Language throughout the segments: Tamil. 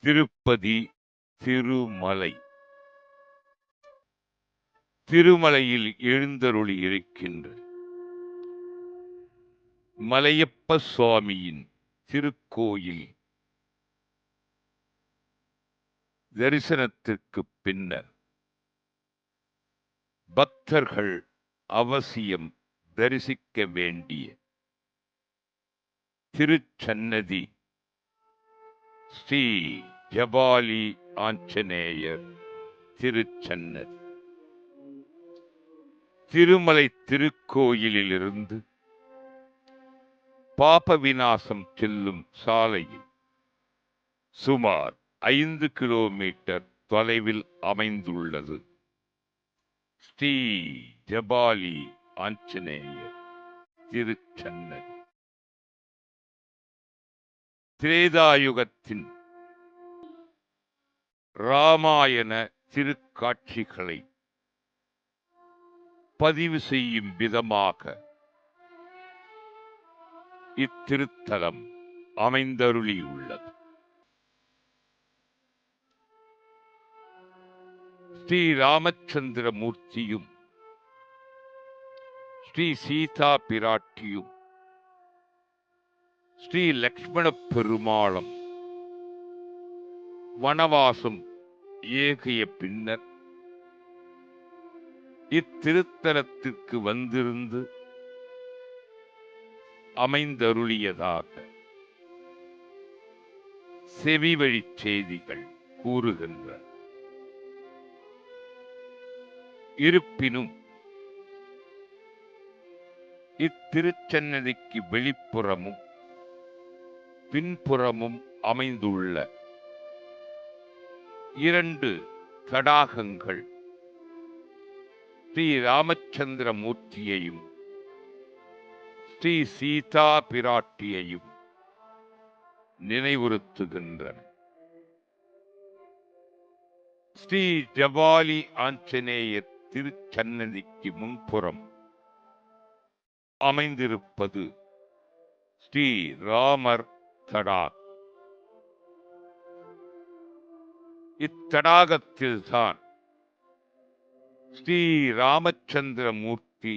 திருப்பதி திருமலை. திருமலையில் எழுந்தருளி இருக்கின்ற மலையப்ப சுவாமியின் திருக்கோயில் தரிசனத்திற்கு பின்னர் பக்தர்கள் அவசியம் தரிசிக்க வேண்டிய திருச்சன்னதி ஸ்ரீ ஜபாலி ஆஞ்சநேயர் திருச்சன்னதி. திருமலை திருக்கோயிலிலிருந்து பாப விநாசம் செல்லும் சாலையில் சுமார் 5 கிலோமீட்டர் தொலைவில் அமைந்துள்ளது ஸ்ரீ ஜபாலி ஆஞ்சநேயர் திருச்சன்னதி. திரேதாயுகத்தின் ராமாயண திருக்காட்சிகளை பதிவு செய்யும் விதமாக இத்திருத்தலம் அமைந்தருளியுள்ளது. ஸ்ரீ ராமச்சந்திர மூர்த்தியும் ஸ்ரீ சீதா பிராட்டியும் ஸ்ரீ லக்ஷ்மண பெருமாளும் வனவாசம் ஏகிய பின்னர் இத்திருத்தலத்திற்கு வந்திருந்து அமைந்தருளியதாக செவிவழி செய்திகள் கூறுகின்றன. இருப்பினும் இத்திருச்சன்னதிக்கு வெளிப்புறமும் பின்புறமும் அமைந்துள்ள 2 தடாகங்கள் ஸ்ரீ ராமச்சந்திர மூர்த்தியையும் ஸ்ரீ சீதா பிராட்டியையும் நினைவுறுத்துகின்றன. ஸ்ரீ ஜபாலி ஆஞ்சநேயர் திருச்சன்னதிக்கு முன்புறம் அமைந்திருப்பது ஸ்ரீ ராமர் தடாகம். இத்தடாகத்தில்தான் ஸ்ரீ ராமச்சந்திர மூர்த்தி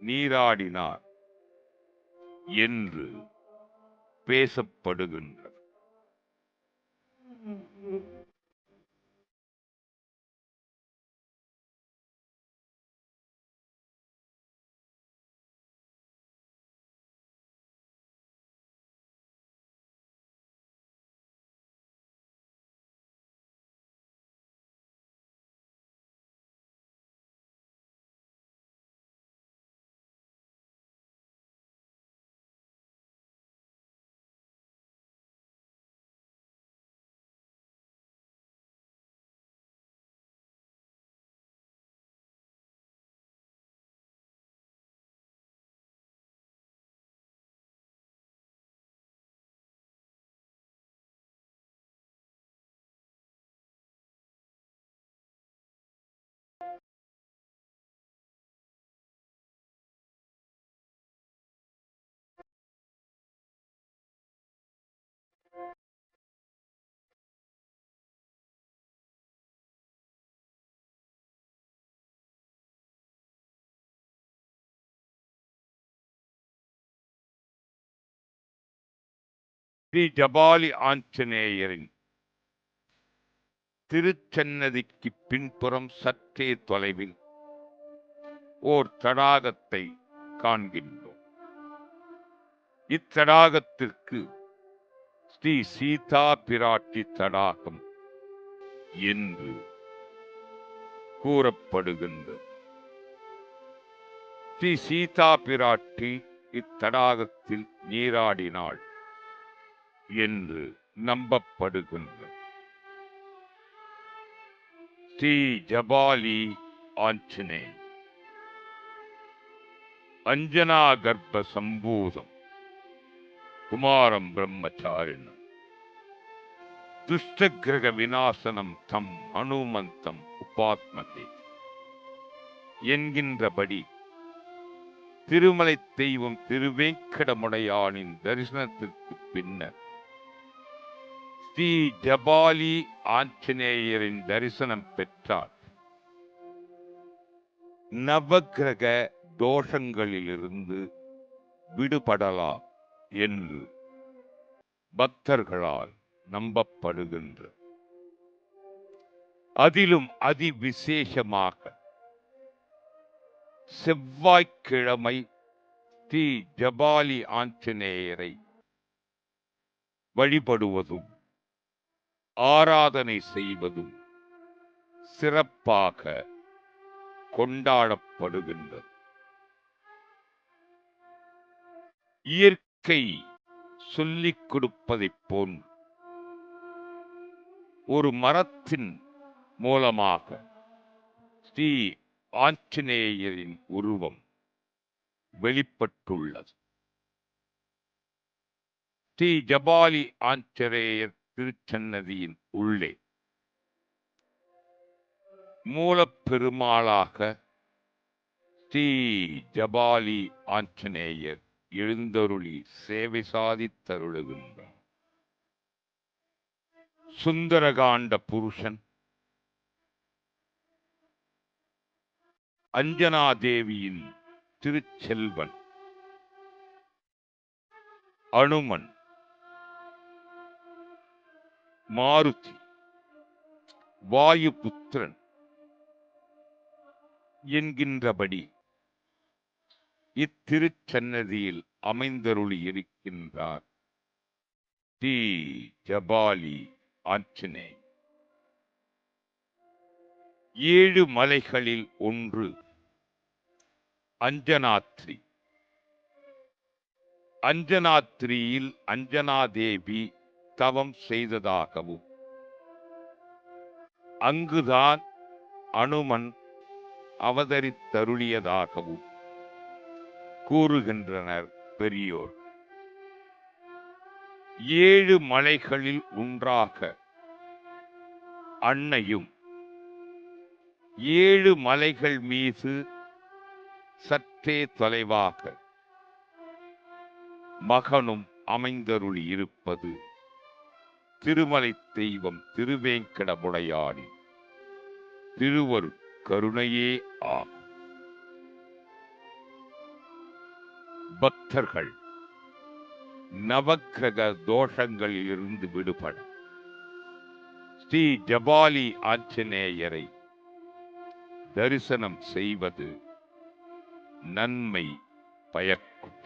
நீராடினார் என்று பேசப்படுகின்றது. ஸ்ரீ ஜபாலி ஆஞ்சநேயரின் திருச்சன்னதிக்கு பின்புறம் சற்றே தொலைவில் ஓர் தடாகத்தை காண்கின்றோம். இத்தடாகத்திற்கு ஸ்ரீ சீதா பிராட்டி தடாகம் என்று கூறப்படுகின்றது. ஸ்ரீ சீதா பிராட்டி இத்தடாகத்தில் நீராடினாள் என்று நம்பப்படுகின்றது. ஸ்ரீ ஜபாலி ஆஞ்சநேயர் அஞ்சனா கர்ப்ப சம்பூதம் குமாரம் பிரம்மச்சாரிணம் துஷ்டகிரக விநாசனம் தம் அனுமந்தம் உபாத்மதே என்கின்றபடி திருமலை தெய்வம் திருவேங்கடமுடையானின் தரிசனத்திற்கு பின்னர் ஸ்ரீ ஜபாலி ஆஞ்சநேயரின் தரிசனம் பெற்றார் நவக்கிரக தோஷங்களிலிருந்து விடுபடலாம் என்று பக்தர்களால் நம்பப்படுகின்ற அதிலும் அதிவிசேஷமாக செவ்வாய்க்கிழமை ஸ்ரீ ஜபாலி ஆஞ்சநேயரை வழிபடுவதும் ஆராதனை செய்வதும் சிறப்பாக கொண்டாடப்படுகின்றது. இயற்கை சொல்லிக் கொடுப்பதைப் போன்று ஒரு மரத்தின் மூலமாக ஸ்ரீ ஆஞ்சநேயரின் உருவம் வெளிப்பட்டுள்ளது. ஸ்ரீ ஜபாலி ஆஞ்சநேயர் திருச்சன்னதியின் உள்ளே மூலப்பெருமாளாக ஸ்ரீ ஜபாலி ஆஞ்சநேயர் எழுந்தருளி சேவை சாதித்தருளுகின்றார். சுந்தரகாண்ட புருஷன் அஞ்சனாதேவியின் திருச்செல்வன் அனுமன் மாருதி வாயுபுத்திரன் என்கின்றபடி இத்திருச்சன்னதியில் அமைந்தருளி இருக்கின்றார் ஸ்ரீ ஜபாலி ஆஞ்சநேயர். 7 மலைகளில் ஒன்று அஞ்சனாத்ரி. அஞ்சனாத்ரியில் அஞ்சனாதேவி தவம் செய்ததாகவும் அங்குதான் அனுமன் அவதரித்தருளியதாகவும் கூறுகின்றனர் பெரியோர். 7 மலைகளில் ஒன்றாக அன்னையும் 7 மலைகள் மீது சற்றே தொலைவாக மகனும் அமைந்தருளி இருப்பது திருமலை தெய்வம் திருவேங்கடமுடையாடி திருவருட் கருணையே ஆகும். பக்தர்கள் நவக்கிரக தோஷங்களில் இருந்து விடுபட ஸ்ரீ ஜபாலி ஆஞ்சநேயரை தரிசனம் செய்வது நன்மை பயக்கும்.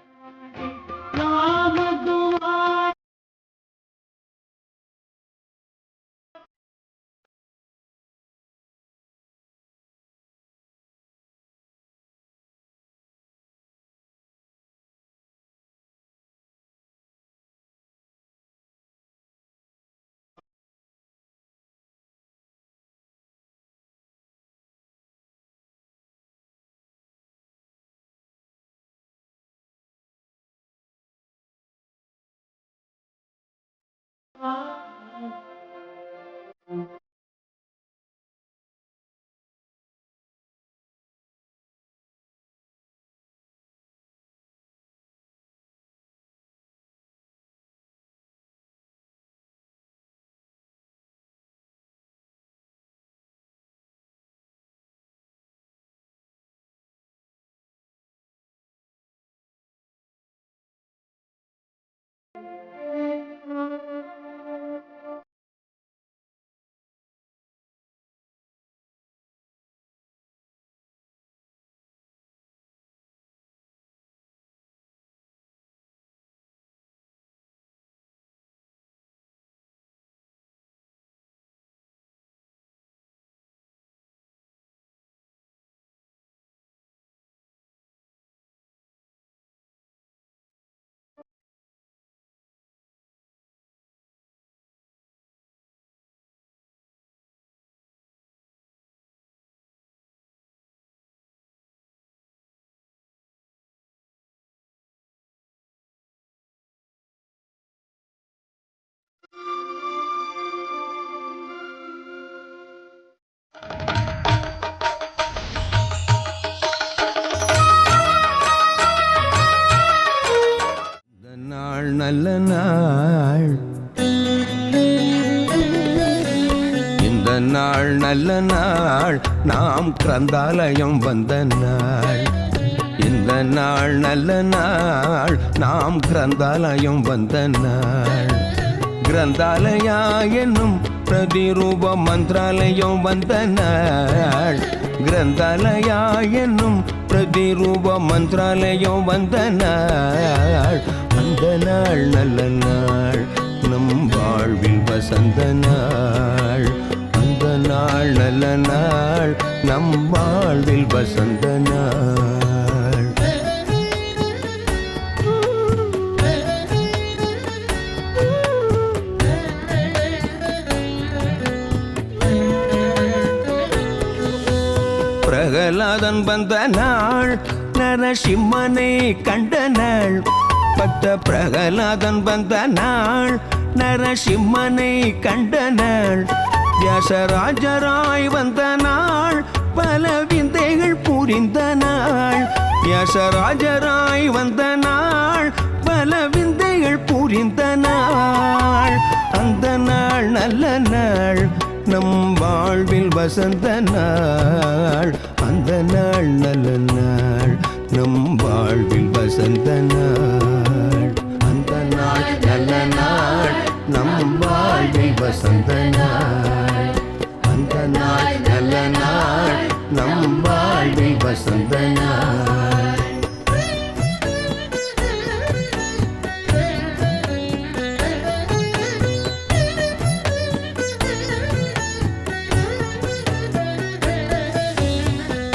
நல்ல நாள் நல்ல நாள் நாம் கிரந்தாலயம் வந்த நாள். இந்த நாள் நல்ல நாள் நாம் கிரந்தாலயம் வந்த நாள். கிரந்தாலயா என்னும் பிரதிரூப மந்திராலயம் வந்த நாள். கிரந்தாலயா என்னும் பிரதிரூப மந்திராலயம் வந்த நாள். அந்த நாள் நல்ல நாள் நம் வாழ்வில் வசந்த நாள். அந்த நாள் நல்ல நாள் நம் வாழ்வில் வசந்த நாள். பிரகலாதன் வந்த நாள் நரசிம்மனை கண்ட நாள். பக்த பிரகலாதன் வந்த நாள் நரசிம்மனை கண்ட நாள். வியாசராஜராய் வந்த நாள் பல விந்தைகள் புரிந்த நாள். வியாசராஜராய் வந்த நாள் பல விந்தைகள் புரிந்த நாள். அந்த நாள் நல்ல நாள் நம் வாழ்வில் வசந்த நாள். அந்த நாள் நல்ல நாள் நம் வாழ்வில் வசந்த நாள். அந்த நாள் நல்ல நாள் நம் வாழ்வில் வசந்த நாள். அந்த நாள் நல்ல நாள் நம் வாழ்வில் வசந்த நாள்.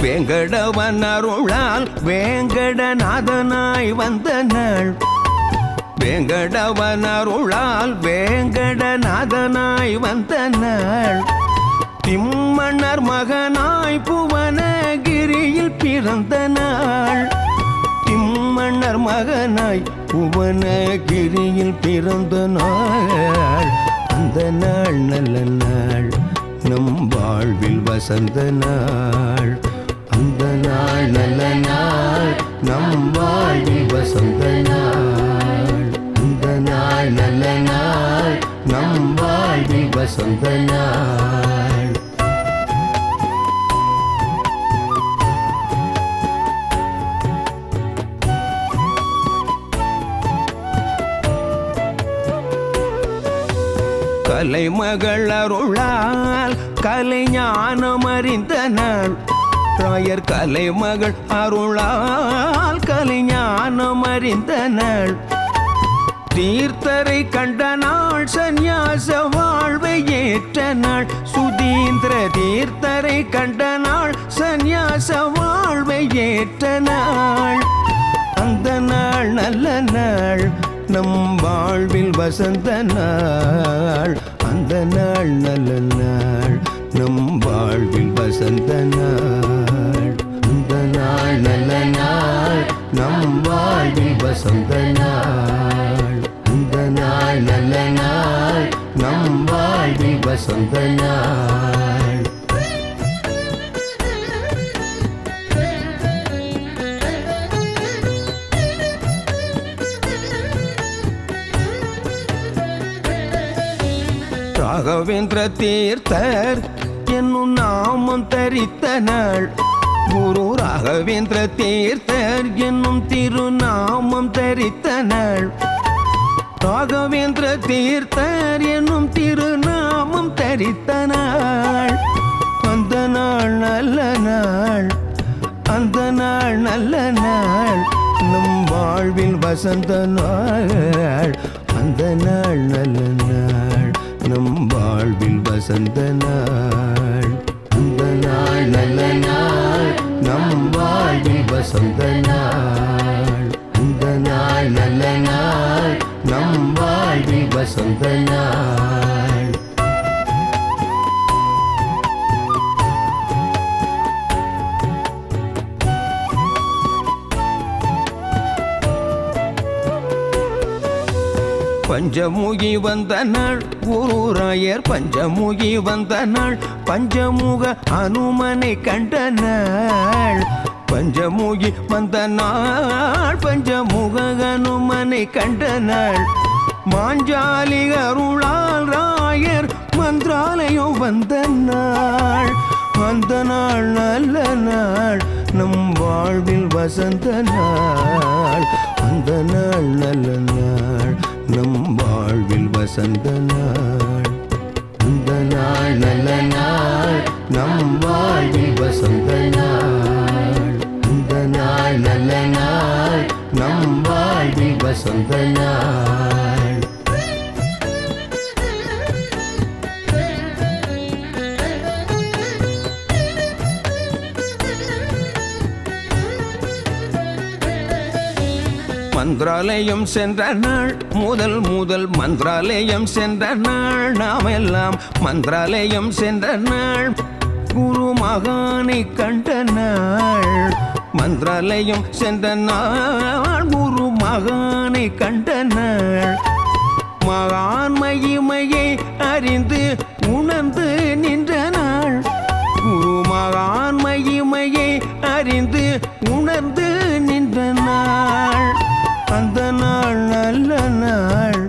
வேங்கடவன் அருளால் வேங்கடநாதனாய் வந்த நாள். வேங்கடவன் அருளால் வேங்கடநாதனாய் வந்த நாள். திம்மன்னர் மகனாய் புவனகிரியில் பிறந்த நாள். திம்மன்னர் மகனாய் புவனகிரியில் பிறந்த நாள். அந்த நாள் நல்ல நாள் நம் வாழ்வில் வசந்த நாள். அந்த நாள் நல்ல நாள் நம் வாழ்வில் வசந்த நாள். அந்த நாள் நல்ல நாள் நம் வாழ்வில் வசந்த நாள். கலைமகள் அருளால் கலைஞானம் அறிந்த நாள். ராயர் கலைமகள் அருளால் கலைஞானம் அறிந்த நாள். தீர்த்தரை கண்ட நாள் சந்நியாச வாழ்வை ஏற்ற நாள். சுதீந்திர தீர்த்தரை கண்ட நாள் சந்நியாச வாழ்வை ஏற்ற நாள். அந்த நாள் நல்ல நாள் நம் வாழ்வில் வசந்த நாள். அந்த நாள் நல்ல நாள் நம் வாழ்வில் வசந்த நாள். அந்த நாள் நல்ல நாள் நம் வாழ்வில் வசந்த நாள். அந்த நாள் நல்ல நாள் நம் வாழ்வில் வசந்த நாள். ராகவேந்திர தீர்த்தர் என்னும் நாமம் தரித்த நாள். குரு ராகவேந்திர தீர்த்தர் என்னும் திருநாமம் தரித்த நாள். ராகவேந்திர தீர்த்தர் என்னும் திருநாமம் தரித்த நாள். அந்த நாள் நல்ல நாள். அந்த நாள் நல்ல நாள் நம் வாழ்வில் வசந்த நாள். அந்த நாள் நல்ல நாள் நம் வாழ்வில் வசந்த நாள். அந்த நாள் நல்ல நாள் நம் வாழ்வில் வசந்த நாள். அந்த நாள் நல்ல நாள் நம் வாழ்வில் வசந்த நாள். பஞ்சமுகி வந்த நாள் குருராயர் பஞ்சமுகி வந்த நாள். பஞ்சமுக அனுமனை கண்ட நாள். பஞ்சமுகி வந்த நாள் பஞ்சமுக அனுமனை கண்ட நாள். மாஞ்சாலி அருளால் ராயர் மந்திராலயம் வந்த நாள், அந்த நாள் நல்ல நாள், நம் வாழ்வில் வசந்த நாள். அந்த நாள் நல்ல நாள், நம் வாழ்வில் வசந்த நாள். அந்த நாள் நல்ல நாள், நம் வாழ்வில் வசந்த நாள். அந்த நாள் நல்ல நாள், நம் வாழ்வில் வசந்த நாள். மந்திராலயம் சென்ற நாள், முதல் முதல் மந்திராலயம் சென்ற நாள், நாம் எல்லாம் மந்திராலயம் சென்ற நாள், குரு மகானை கண்ட நாள். மந்திராலயம் சென்ற நாள், குரு மகானை கண்ட நாள். மகான் மகிமையை அறிந்து உணர்ந்து நின்ற நாள். குரு மகான் மகிமையை அறிந்து உணர்ந்து நின்ற நாள். அந்த நாள் நல்ல நாள்,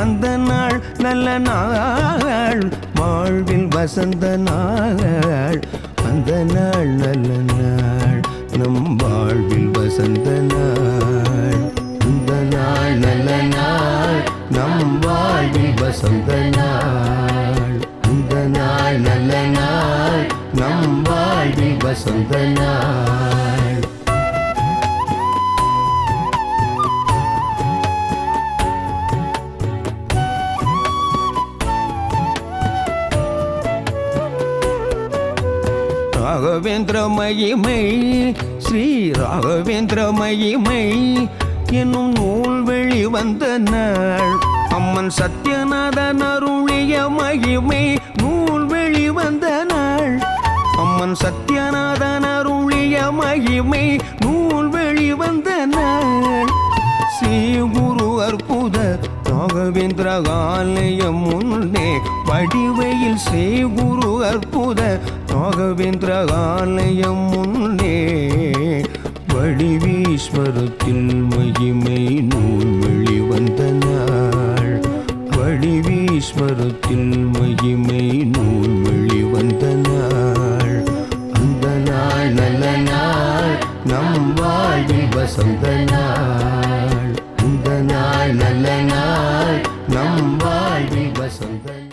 அந்த நாள் நல்ல நாள், வாழ்வில் வசந்த நாள். அந்த நாள் நல்ல நாள், நம் வாழ்வில் வசந்த நாள். அந்த நாள் நல்ல நாள், நம் வாழ்வில் வசந்த நாள். அந்த நாள் நல்ல நாள், நம் வாழ்வில் வசந்த நாள். ராகவேந்திர மகிமை, ஸ்ரீ ராகவேந்திர மகிமை என்னும் நூல் வெளிவந்த நாள். அம்மன் சத்யநாதன் அருளிய மகிமை நூல் வெளிவந்த நாள். அம்மன் சத்யநாதன் அருளிய மகிமை நூல் வெளிவந்த நாள். ஸ்ரீ குரு அற்புத ராகவேந்திர ஆலயம் முன்னே வடிவையில் ஸ்ரீ குரு அற்புத ராகவேந்திர ஆலயம் முன்னே வடிவீஸ்வரத்தில் மகிமை நூல் வெளிவந்த நாள். வடிவீஸ்வரத்தில் மகிமை நூல் வெளிவந்த நாள். அந்த நாள் நல்ல நாள், நம் வாழ்வில் வசந்த நாள். அந்த நாள் நல்ல நாள், நம் வாழ்வில் வசந்த